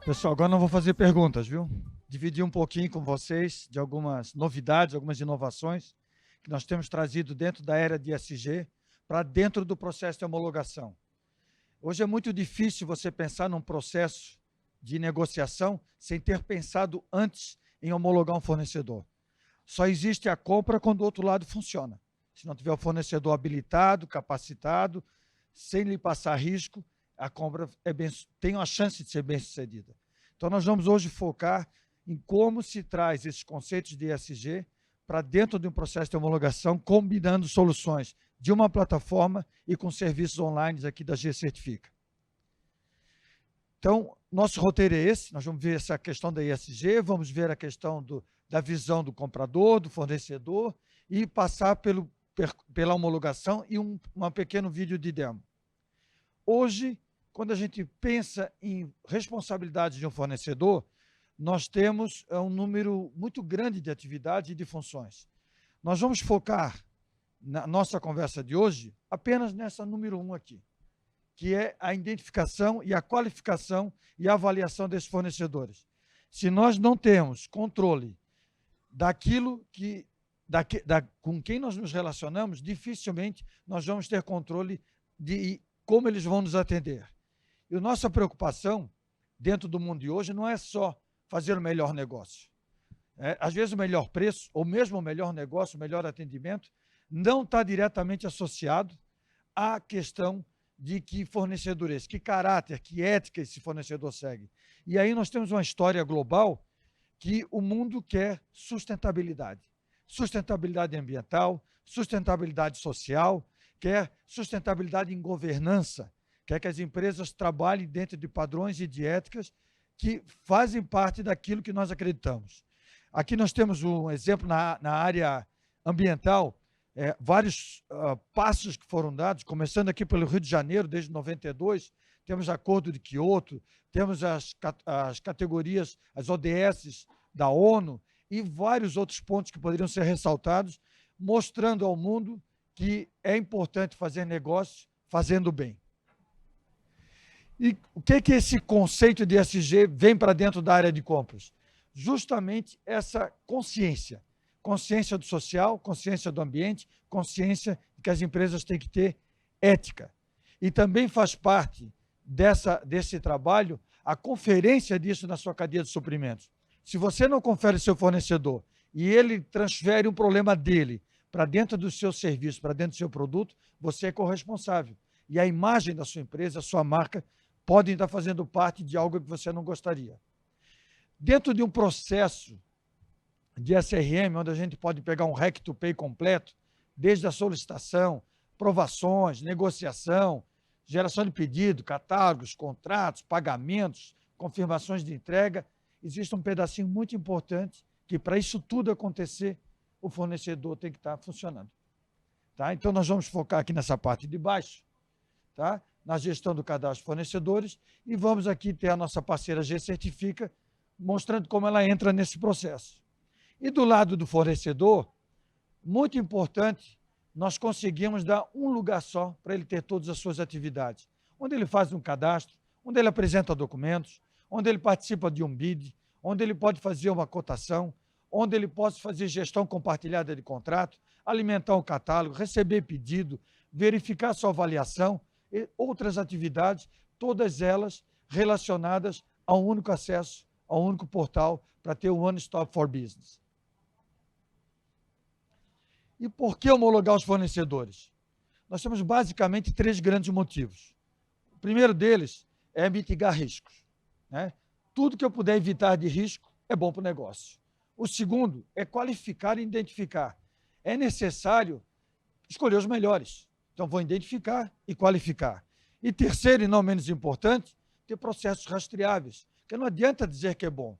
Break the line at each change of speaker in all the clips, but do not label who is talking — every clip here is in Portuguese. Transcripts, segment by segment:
Pessoal, agora não vou fazer perguntas, viu? Dividir um pouquinho com vocês de algumas novidades, algumas inovações que nós temos trazido dentro da era de ESG para dentro do processo de homologação. Hoje é muito difícil você pensar num processo de negociação sem ter pensado antes em homologar um fornecedor. Só existe a compra quando o outro lado funciona. Se não tiver o fornecedor habilitado, capacitado, sem lhe passar risco, a compra tem uma chance de ser bem sucedida. Então, nós vamos hoje focar em como se traz esses conceitos de ESG para dentro de um processo de homologação, combinando soluções de uma plataforma e com serviços online aqui da G-Certifica. Então, nosso roteiro é esse, nós vamos ver essa questão da ESG, vamos ver a questão da visão do comprador, do fornecedor, e passar pela homologação e um pequeno vídeo de demo. Hoje, quando a gente pensa em responsabilidade de um fornecedor, nós temos um número muito grande de atividades e de funções. Nós vamos focar na nossa conversa de hoje apenas nessa número 1 aqui, que é a identificação e a qualificação e a avaliação desses fornecedores. Se nós não temos controle daquilo com quem nós nos relacionamos, dificilmente nós vamos ter controle de como eles vão nos atender. E a nossa preocupação, dentro do mundo de hoje, não é só fazer o melhor negócio. Às vezes o melhor preço, ou mesmo o melhor negócio, o melhor atendimento, não está diretamente associado à questão de que fornecedor é esse, que caráter, que ética esse fornecedor segue. E aí nós temos uma história global que o mundo quer sustentabilidade. Sustentabilidade ambiental, sustentabilidade social, quer sustentabilidade em governança, quer que as empresas trabalhem dentro de padrões e de éticas que fazem parte daquilo que nós acreditamos. Aqui nós temos um exemplo na área ambiental, vários passos que foram dados, começando aqui pelo Rio de Janeiro, desde 92, temos Acordo de Quioto, temos as categorias, as ODS da ONU e vários outros pontos que poderiam ser ressaltados, mostrando ao mundo que é importante fazer negócio fazendo bem. E o que esse conceito de ESG vem para dentro da área de compras? Justamente essa consciência. Consciência do social, consciência do ambiente, consciência de que as empresas têm que ter ética. E também faz parte desse trabalho a conferência disso na sua cadeia de suprimentos. Se você não confere seu fornecedor e ele transfere um problema dele para dentro do seu serviço, para dentro do seu produto, você é corresponsável. E a imagem da sua empresa, a sua marca, podem estar fazendo parte de algo que você não gostaria. Dentro de um processo de SRM, onde a gente pode pegar um REC to Pay completo, desde a solicitação, provações, negociação, geração de pedido, catálogos, contratos, pagamentos, confirmações de entrega, existe um pedacinho muito importante que, para isso tudo acontecer, o fornecedor tem que estar funcionando. Tá? Então, nós vamos focar aqui nessa parte de baixo, tá? Na gestão do cadastro de fornecedores, e vamos aqui ter a nossa parceira G-Certifica, mostrando como ela entra nesse processo. E do lado do fornecedor, muito importante, nós conseguimos dar um lugar só para ele ter todas as suas atividades, onde ele faz um cadastro, onde ele apresenta documentos, onde ele participa de um bid, onde ele pode fazer uma cotação, onde ele pode fazer gestão compartilhada de contrato, alimentar um catálogo, receber pedido, verificar sua avaliação, e outras atividades, todas elas relacionadas a um único acesso, a um único portal, para ter o One Stop for Business. E por que homologar os fornecedores? Nós temos basicamente 3 grandes motivos. O primeiro deles é mitigar riscos. Né? Tudo que eu puder evitar de risco é bom para o negócio. O segundo é qualificar e identificar. É necessário escolher os melhores. Então, vou identificar e qualificar. E terceiro, e não menos importante, ter processos rastreáveis. Porque não adianta dizer que é bom.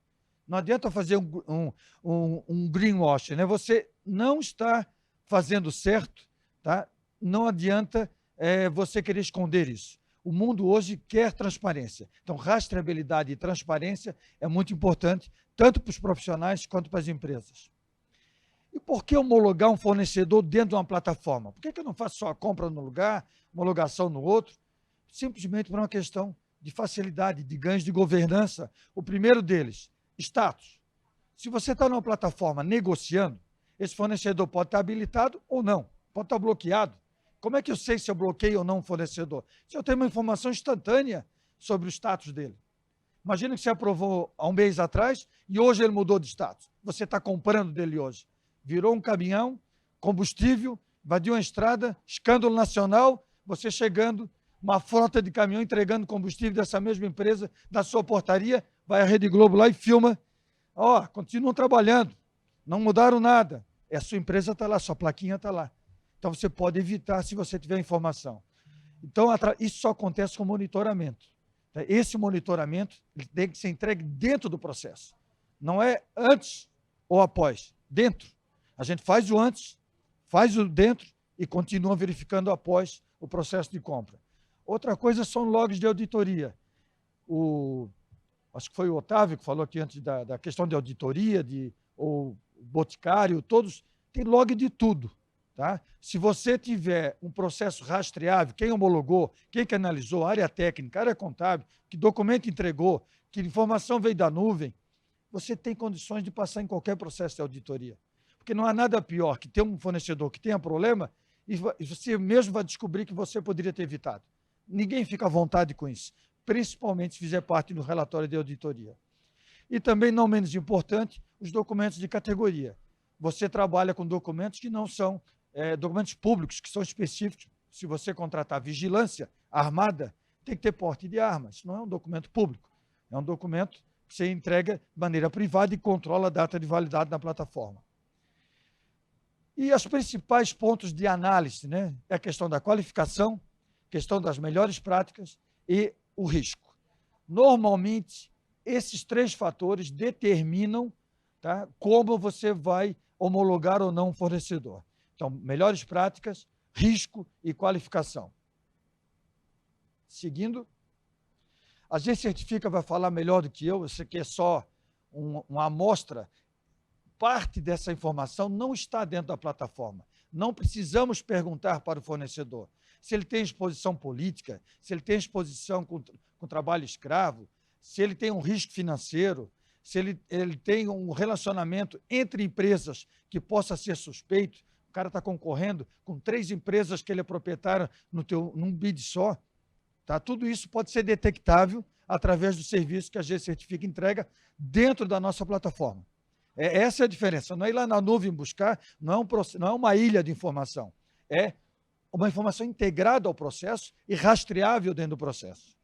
Não adianta fazer um greenwashing. Né? Você não está fazendo certo, tá? Não adianta você querer esconder isso. O mundo hoje quer transparência. Então, rastreabilidade e transparência é muito importante, tanto para os profissionais quanto para as empresas. E por que homologar um fornecedor dentro de uma plataforma? Por que eu não faço só a compra no lugar, homologação no outro? Simplesmente por uma questão de facilidade, de ganhos de governança. O primeiro deles, status. Se você está numa plataforma negociando, esse fornecedor pode estar habilitado ou não, pode estar bloqueado. Como é que eu sei se eu bloqueio ou não um fornecedor? Se eu tenho uma informação instantânea sobre o status dele. Imagina que você aprovou há um mês atrás e hoje ele mudou de status. Você está comprando dele hoje. Virou um caminhão, combustível, invadiu uma estrada, escândalo nacional, você chegando, uma frota de caminhão entregando combustível dessa mesma empresa, da sua portaria, vai à Rede Globo lá e filma. Ó, continuam trabalhando, não mudaram nada. A sua empresa está lá, sua plaquinha está lá. Então, você pode evitar se você tiver informação. Então, isso só acontece com monitoramento. Esse monitoramento tem que ser entregue dentro do processo. Não é antes ou após, dentro. A gente faz o antes, faz o dentro e continua verificando após o processo de compra. Outra coisa são logs de auditoria. Acho que foi o Otávio que falou aqui antes da questão de auditoria, ou o Boticário, todos têm log de tudo. Tá? Se você tiver um processo rastreável, quem homologou, quem que analisou, área técnica, área contábil, que documento entregou, que informação veio da nuvem, você tem condições de passar em qualquer processo de auditoria. Porque não há nada pior que ter um fornecedor que tenha problema e você mesmo vai descobrir que você poderia ter evitado. Ninguém fica à vontade com isso, principalmente se fizer parte do relatório de auditoria. E também, não menos importante, os documentos de categoria. Você trabalha com documentos que não são documentos públicos, que são específicos. Se você contratar vigilância armada, tem que ter porte de armas. Não é um documento público. É um documento que você entrega de maneira privada e controla a data de validade na plataforma. E os principais pontos de análise, né? É a questão da qualificação, questão das melhores práticas e o risco. Normalmente, esses 3 fatores determinam, tá, como você vai homologar ou não um fornecedor. Então, melhores práticas, risco e qualificação. Seguindo, a G-Certifica vai falar melhor do que eu, isso aqui é só uma amostra. Parte dessa informação não está dentro da plataforma. Não precisamos perguntar para o fornecedor se ele tem exposição política, se ele tem exposição com trabalho escravo, se ele tem um risco financeiro, se ele tem um relacionamento entre empresas que possa ser suspeito. O cara está concorrendo com 3 empresas que ele é proprietário num bid só. Tá? Tudo isso pode ser detectável através do serviço que a G-Certifica entrega dentro da nossa plataforma. Essa é a diferença. Não é ir lá na nuvem buscar, não é uma ilha de informação. É uma informação integrada ao processo e rastreável dentro do processo.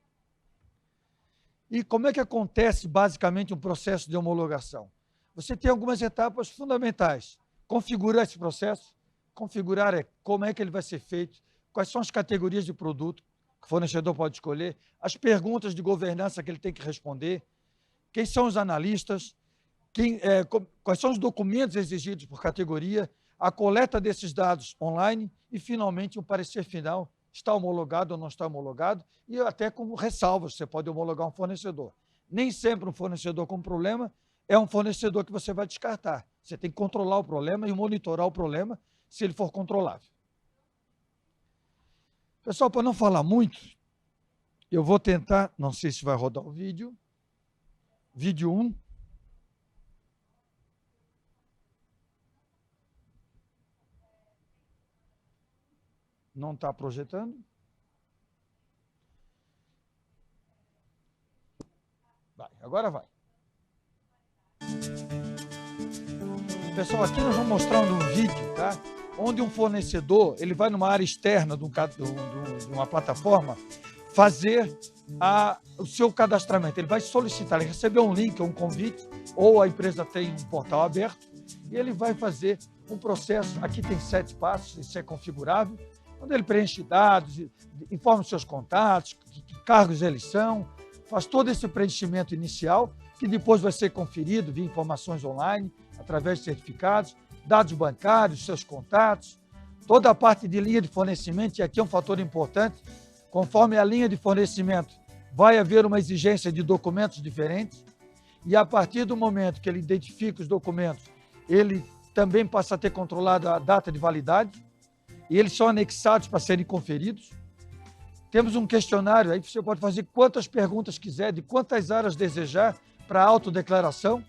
E como é que acontece, basicamente, um processo de homologação? Você tem algumas etapas fundamentais. Configurar esse processo, configurar como é que ele vai ser feito, quais são as categorias de produto que o fornecedor pode escolher, as perguntas de governança que ele tem que responder, quem são os analistas, quais são os documentos exigidos por categoria, a coleta desses dados online e, finalmente, o parecer final, está homologado ou não está homologado, e até com ressalvas, você pode homologar um fornecedor. Nem sempre um fornecedor com problema é um fornecedor que você vai descartar. Você tem que controlar o problema e monitorar o problema se ele for controlável. Pessoal, para não falar muito, eu vou tentar, não sei se vai rodar o vídeo, vídeo 1. Não está projetando? Vai, agora vai. Pessoal, aqui nós vamos mostrar um vídeo, tá? Onde um fornecedor, ele vai numa área externa de uma plataforma fazer o seu cadastramento. Ele vai solicitar, ele recebeu um link, um convite, ou a empresa tem um portal aberto, e ele vai fazer um processo. Aqui tem 7 passos, isso é configurável, onde ele preenche dados, informa os seus contatos, que cargos eles são, faz todo esse preenchimento inicial, que depois vai ser conferido via informações online, através de certificados, dados bancários, seus contatos, toda a parte de linha de fornecimento, e aqui é um fator importante, conforme a linha de fornecimento, vai haver uma exigência de documentos diferentes, e a partir do momento que ele identifica os documentos, ele também passa a ter controlado a data de validade, e eles são anexados para serem conferidos. Temos um questionário, aí você pode fazer quantas perguntas quiser, de quantas áreas desejar para autodeclaração,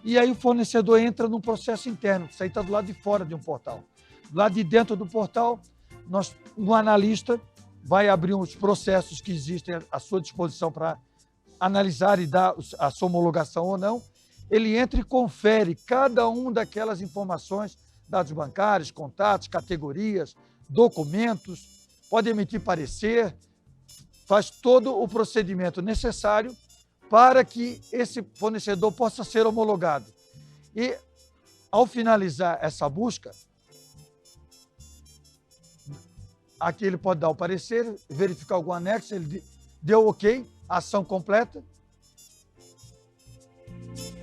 e aí o fornecedor entra num processo interno, isso aí está do lado de fora de um portal. Do lado de dentro do portal, um analista vai abrir os processos que existem à sua disposição para analisar e dar a sua homologação ou não. Ele entra e confere cada uma daquelas informações, dados bancários, contatos, categorias, documentos, pode emitir parecer, faz todo o procedimento necessário para que esse fornecedor possa ser homologado. E, ao finalizar essa busca, aqui ele pode dar o parecer, verificar algum anexo, ele deu ok, ação completa.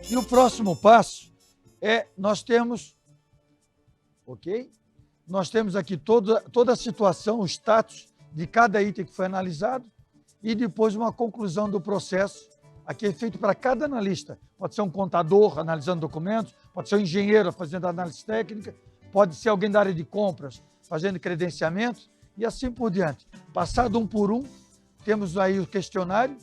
E o próximo passo é, nós temos aqui toda a situação, o status de cada item que foi analisado e depois uma conclusão do processo. Aqui é feito para cada analista. Pode ser um contador analisando documentos, pode ser um engenheiro fazendo análise técnica, pode ser alguém da área de compras fazendo credenciamento e assim por diante. Passado um por um, temos aí o questionário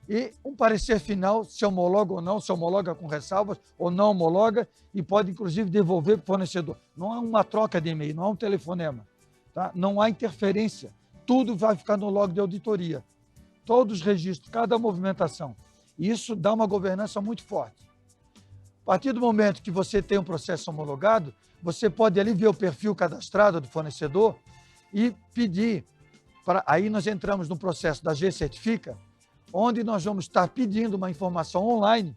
e um parecer final, se homologa ou não, se homologa com ressalvas ou não homologa, e pode inclusive devolver para o fornecedor. Não é uma troca de e-mail, não é um telefonema, tá? Não há interferência, tudo vai ficar no log de auditoria. Todos os registros, cada movimentação. Isso dá uma governança muito forte. A partir do momento que você tem um processo homologado, você pode ali ver o perfil cadastrado do fornecedor e pedir, aí nós entramos no processo da G-Certifica, onde nós vamos estar pedindo uma informação online,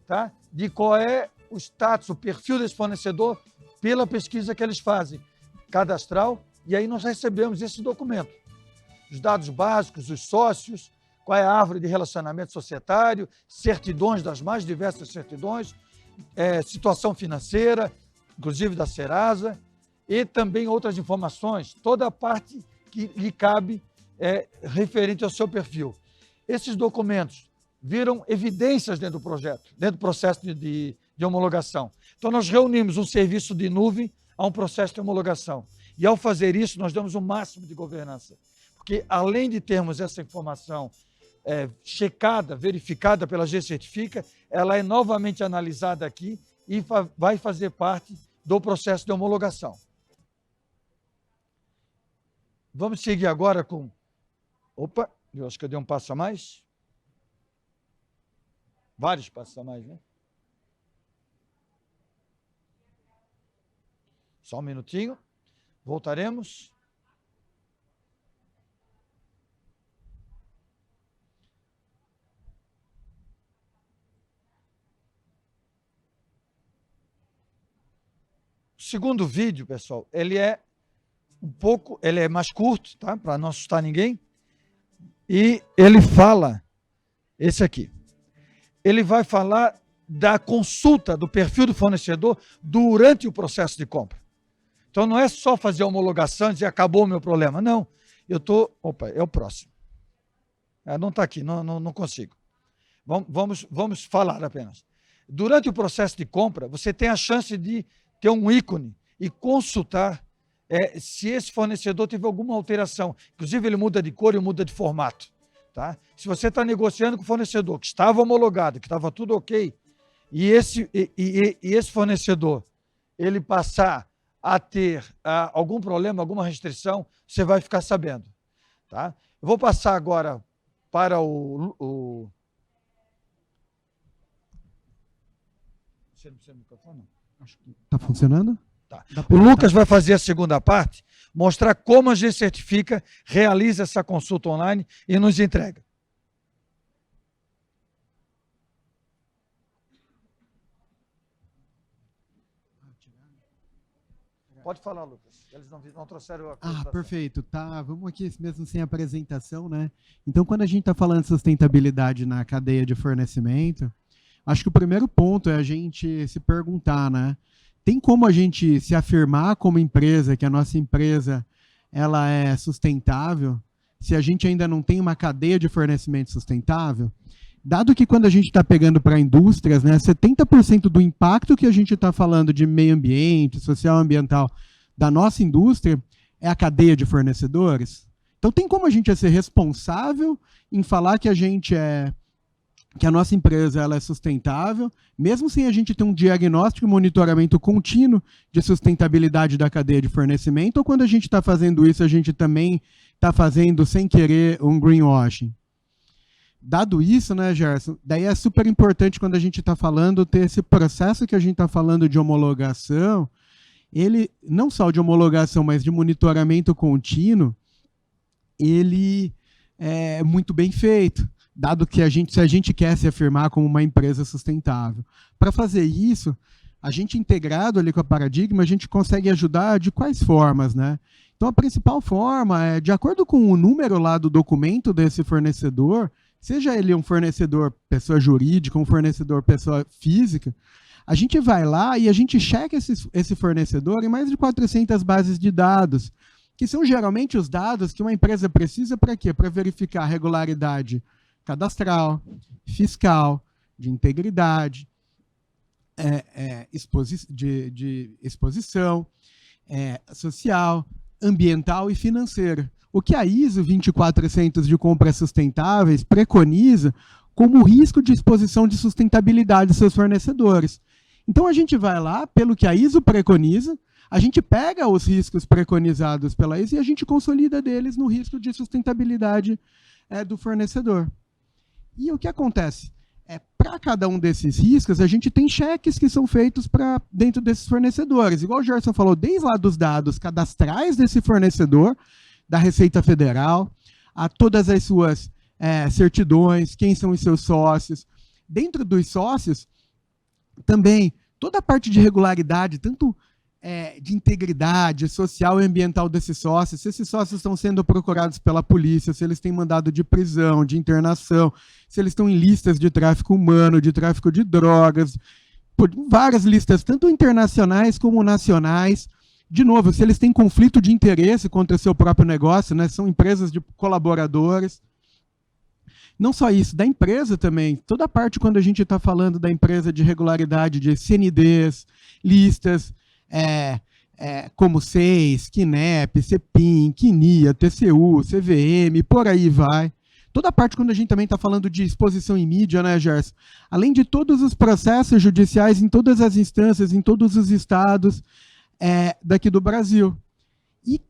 tá? De qual é o status, o perfil desse fornecedor pela pesquisa que eles fazem, cadastral, e aí nós recebemos esse documento. Os dados básicos, os sócios, qual é a árvore de relacionamento societário, certidões das mais diversas certidões, situação financeira, inclusive da Serasa, e também outras informações, toda a parte que lhe cabe referente ao seu perfil. Esses documentos viram evidências dentro do projeto, dentro do processo de homologação. Então, nós reunimos um serviço de nuvem a um processo de homologação. E, ao fazer isso, nós damos o máximo de governança. Porque, além de termos essa informação checada, verificada pela G-Certifica, ela é novamente analisada aqui e vai fazer parte do processo de homologação. Vamos seguir agora com... Opa, eu acho que eu dei um passo a mais. Vários passos a mais, né? Só um minutinho. Voltaremos. O segundo vídeo, pessoal, ele é mais curto, tá? Para não assustar ninguém. E ele fala, esse aqui, ele vai falar da consulta do perfil do fornecedor durante o processo de compra. Então, não é só fazer a homologação e dizer, acabou o meu problema. Não, opa, é o próximo. Não está aqui, não consigo. Vamos falar apenas. Durante o processo de compra, você tem a chance de ter um ícone e consultar se esse fornecedor teve alguma alteração. Inclusive, ele muda de cor e muda de formato. Tá? Se você está negociando com o fornecedor que estava homologado, que estava tudo ok, e esse fornecedor ele passar a ter algum problema, alguma restrição, você vai ficar sabendo. Tá? Eu vou passar agora para o... Você não precisa do microfone?
Acho que está funcionando?
Tá. O Lucas vai fazer a segunda parte, mostrar como a G-Certifica realiza essa consulta online e nos entrega. Pode falar, Lucas. Eles não trouxeram a apresentação.
Perfeito. Tá, vamos aqui mesmo sem apresentação, né? Então, quando a gente está falando de sustentabilidade na cadeia de fornecimento, acho que o primeiro ponto é a gente se perguntar, né? Tem como a gente se afirmar como empresa, que a nossa empresa ela é sustentável, se a gente ainda não tem uma cadeia de fornecimento sustentável? Dado que quando a gente está pegando para indústrias, né, 70% do impacto que a gente está falando de meio ambiente, social e ambiental da nossa indústria é a cadeia de fornecedores. Então tem como a gente ser responsável em falar que a nossa empresa ela é sustentável, mesmo sem a gente ter um diagnóstico e monitoramento contínuo de sustentabilidade da cadeia de fornecimento, ou quando a gente está fazendo isso, a gente também está fazendo, sem querer, um greenwashing? Dado isso, né, Gerson, daí é super importante quando a gente está falando, ter esse processo que a gente está falando de homologação, ele, não só de homologação, mas de monitoramento contínuo, ele é muito bem feito, dado que se a gente quer se afirmar como uma empresa sustentável. Para fazer isso, a gente integrado ali com a Paradigma, a gente consegue ajudar de quais formas, né? Então, a principal forma é, de acordo com o número lá do documento desse fornecedor, seja ele um fornecedor pessoa jurídica, um fornecedor pessoa física, a gente vai lá e a gente checa esse fornecedor em mais de 400 bases de dados, que são geralmente os dados que uma empresa precisa para quê? Para verificar a regularidade cadastral, fiscal, de integridade, de exposição, social, ambiental e financeira. O que a ISO 20400 de compras sustentáveis preconiza como risco de exposição de sustentabilidade dos seus fornecedores. Então a gente vai lá, pelo que a ISO preconiza, a gente pega os riscos preconizados pela ISO e a gente consolida deles no risco de sustentabilidade do fornecedor. E o que acontece? Para cada um desses riscos, a gente tem cheques que são feitos dentro desses fornecedores. Igual o Gerson falou, desde lá dos dados cadastrais desse fornecedor, da Receita Federal, a todas as suas certidões, quem são os seus sócios. Dentro dos sócios, também, toda a parte de regularidade, tanto de integridade social e ambiental desses sócios, se esses sócios estão sendo procurados pela polícia, se eles têm mandado de prisão, de internação, se eles estão em listas de tráfico humano, de tráfico de drogas, várias listas, tanto internacionais como nacionais. De novo, se eles têm conflito de interesse contra o seu próprio negócio, né, são empresas de colaboradores. Não só isso, da empresa também, toda a parte quando a gente está falando da empresa de regularidade de CNDs, listas, como SEIS, QNEP, CEPIM, QNIA, TCU, CVM, por aí vai. Toda a parte quando a gente também está falando de exposição em mídia, né, Gerson? Além de todos os processos judiciais em todas as instâncias, em todos os estados daqui do Brasil. E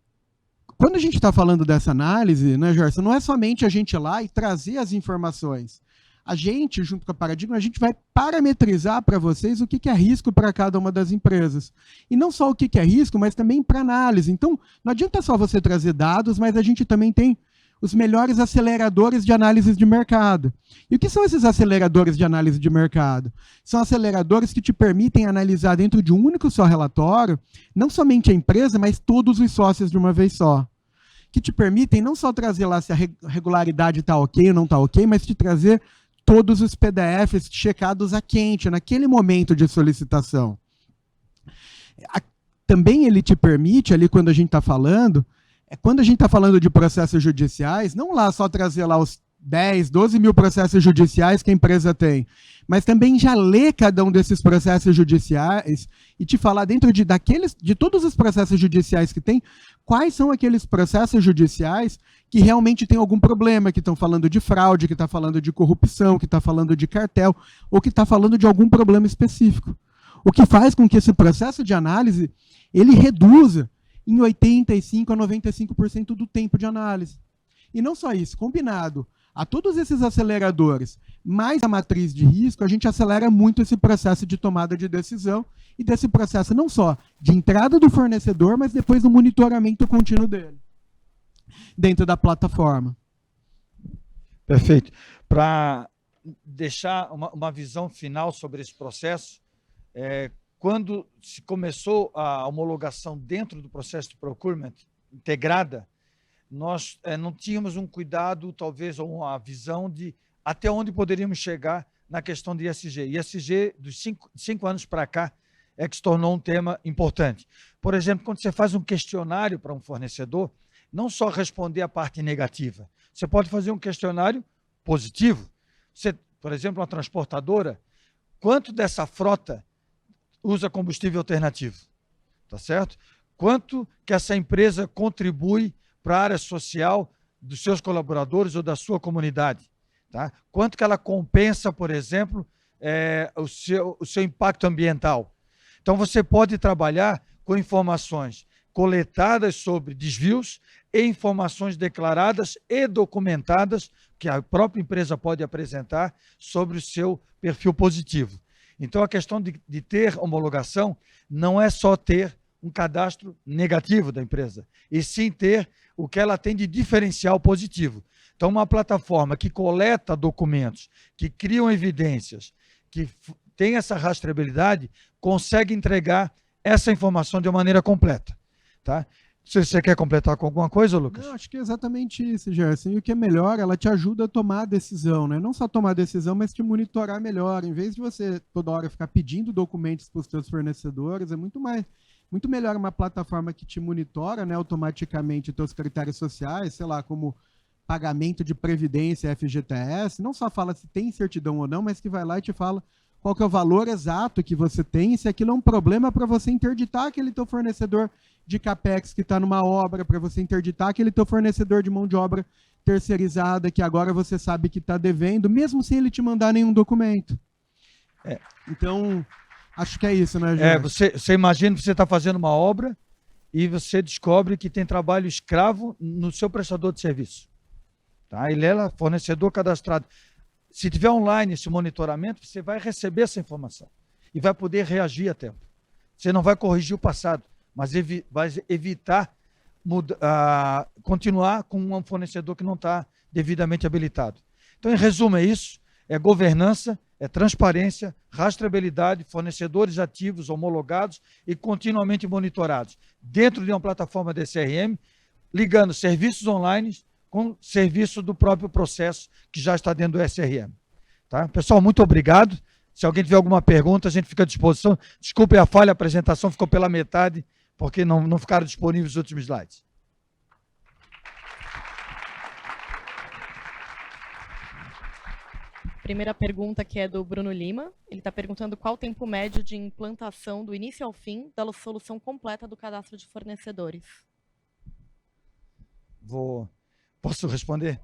quando a gente está falando dessa análise, né, Gerson, não é somente a gente ir lá e trazer as informações. A gente, junto com a Paradigma, a gente vai parametrizar para vocês o que é risco para cada uma das empresas. E não só o que é risco, mas também para análise. Então, não adianta só você trazer dados, mas a gente também tem os melhores aceleradores de análise de mercado. E o que são esses aceleradores de análise de mercado? São aceleradores que te permitem analisar dentro de um único só relatório, não somente a empresa, mas todos os sócios de uma vez só. Que te permitem não só trazer lá se a regularidade está ok ou não está ok, mas te trazer todos os PDFs checados a quente, naquele momento de solicitação. Também ele te permite, ali quando a gente está falando, quando a gente está falando de processos judiciais, não lá só trazer lá os 10, 12 mil processos judiciais que a empresa tem, mas também já ler cada um desses processos judiciais e te falar dentro de todos os processos judiciais que tem, quais são aqueles processos judiciais que realmente tem algum problema, que estão falando de fraude, que está falando de corrupção, que está falando de cartel, ou que está falando de algum problema específico. O que faz com que esse processo de análise ele reduza em 85% a 95% do tempo de análise. E não só isso, combinado a todos esses aceleradores, mais a matriz de risco, a gente acelera muito esse processo de tomada de decisão e desse processo não só de entrada do fornecedor, mas depois do monitoramento contínuo dele, dentro da plataforma.
Perfeito. Para deixar uma visão final sobre esse processo, quando se começou a homologação dentro do processo de procurement integrada, nós não tínhamos um cuidado, talvez, ou uma visão de até onde poderíamos chegar na questão de ESG. E ESG, dos 5 anos para cá, que se tornou um tema importante. Por exemplo, quando você faz um questionário para um fornecedor, não só responder a parte negativa, você pode fazer um questionário positivo. Você, por exemplo, uma transportadora, quanto dessa frota usa combustível alternativo? Tá certo? Quanto que essa empresa contribui para a área social dos seus colaboradores ou da sua comunidade. Tá? Quanto que ela compensa, por exemplo, o seu impacto ambiental. Então, você pode trabalhar com informações coletadas sobre desvios e informações declaradas e documentadas que a própria empresa pode apresentar sobre o seu perfil positivo. Então, a questão de ter homologação não é só ter um cadastro negativo da empresa, e sim ter o que ela tem de diferencial positivo. Então, uma plataforma que coleta documentos, que criam evidências, que tem essa rastreabilidade, consegue entregar essa informação de uma maneira completa. Tá? Se você quer completar com alguma coisa, Lucas?
Não, acho que é exatamente isso, Gerson. E o que é melhor, ela te ajuda a tomar a decisão, né? Não só tomar a decisão, mas te monitorar melhor. Em vez de você toda hora ficar pedindo documentos para os seus fornecedores, é muito melhor uma plataforma que te monitora, né, automaticamente os teus critérios sociais, sei lá, como pagamento de previdência, FGTS, não só fala se tem certidão ou não, mas que vai lá e te fala qual que é o valor exato que você tem, se aquilo é um problema para você interditar aquele teu fornecedor de CAPEX que está numa obra, para você interditar aquele teu fornecedor de mão de obra terceirizada que agora você sabe que está devendo, mesmo sem ele te mandar nenhum documento. Então, acho que é isso, né, Jorge?
Você imagina que você está fazendo uma obra e você descobre que tem trabalho escravo no seu prestador de serviço. Tá? Ele é fornecedor cadastrado. Se tiver online esse monitoramento, você vai receber essa informação e vai poder reagir a tempo. Você não vai corrigir o passado, mas vai evitar continuar com um fornecedor que não está devidamente habilitado. Então, em resumo, é isso. É governança, é transparência, rastreabilidade, fornecedores ativos, homologados e continuamente monitorados. Dentro de uma plataforma de CRM, ligando serviços online com serviço do próprio processo que já está dentro do SRM. Tá? Pessoal, muito obrigado. Se alguém tiver alguma pergunta, a gente fica à disposição. Desculpe a falha, a apresentação ficou pela metade, porque não ficaram disponíveis os últimos slides.
Primeira pergunta que é do Bruno Lima. Ele está perguntando qual o tempo médio de implantação do início ao fim da solução completa do cadastro de fornecedores.
Posso responder?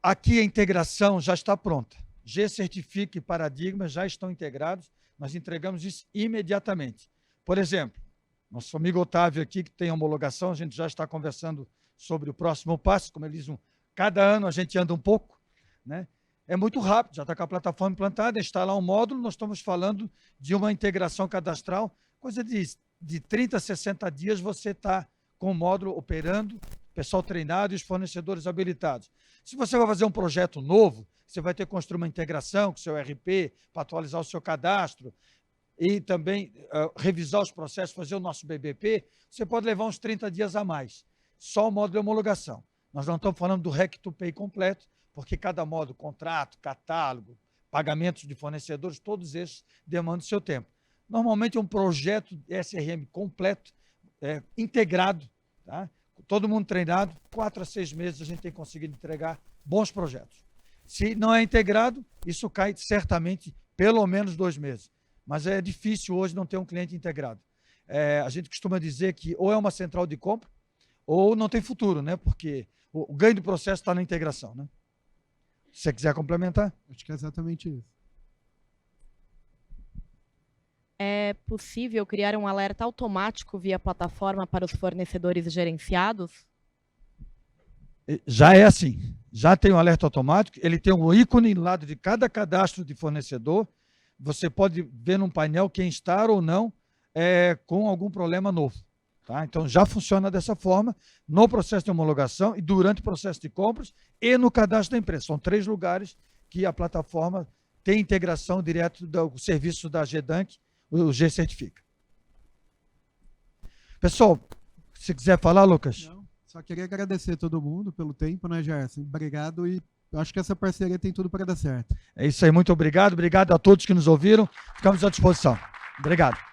Aqui a integração já está pronta. G-Certifica e Paradigma já estão integrados. Nós entregamos isso imediatamente. Por exemplo, nosso amigo Otávio aqui, que tem homologação, a gente já está conversando sobre o próximo passo. Como eles dizem, cada ano a gente anda um pouco, né? É muito rápido, já está com a plataforma implantada, instalar um módulo, nós estamos falando de uma integração cadastral, coisa de 30 a 60 dias você está com o módulo operando, pessoal treinado e os fornecedores habilitados. Se você vai fazer um projeto novo, você vai ter que construir uma integração com o seu ERP para atualizar o seu cadastro e também revisar os processos, fazer o nosso BBP, você pode levar uns 30 dias a mais. Só o módulo de homologação. Nós não estamos falando do REC-to-Pay completo, porque cada módulo, contrato, catálogo, pagamentos de fornecedores, todos esses demandam seu tempo. Normalmente um projeto SRM completo, integrado, tá? Todo mundo treinado, 4 a 6 meses a gente tem conseguido entregar bons projetos. Se não é integrado, isso cai certamente pelo menos 2 meses. Mas é difícil hoje não ter um cliente integrado. A gente costuma dizer que ou é uma central de compra ou não tem futuro, né? Porque o ganho do processo está na integração, né? Se você quiser complementar.
Acho que é exatamente isso.
É possível criar um alerta automático via plataforma para os fornecedores gerenciados?
Já é assim. Já tem um alerta automático. Ele tem um ícone do lado de cada cadastro de fornecedor. Você pode ver num painel quem está ou não com algum problema novo. Tá? Então, já funciona dessa forma no processo de homologação e durante o processo de compras e no cadastro da empresa. São 3 lugares que a plataforma tem integração direto do serviço da GDANC, o G-Certifica. Pessoal, se quiser falar, Lucas.
Não, só queria agradecer a todo mundo pelo tempo, né, Gerson? Obrigado e acho que essa parceria tem tudo para dar certo.
É isso aí, muito obrigado. Obrigado a todos que nos ouviram. Ficamos à disposição. Obrigado.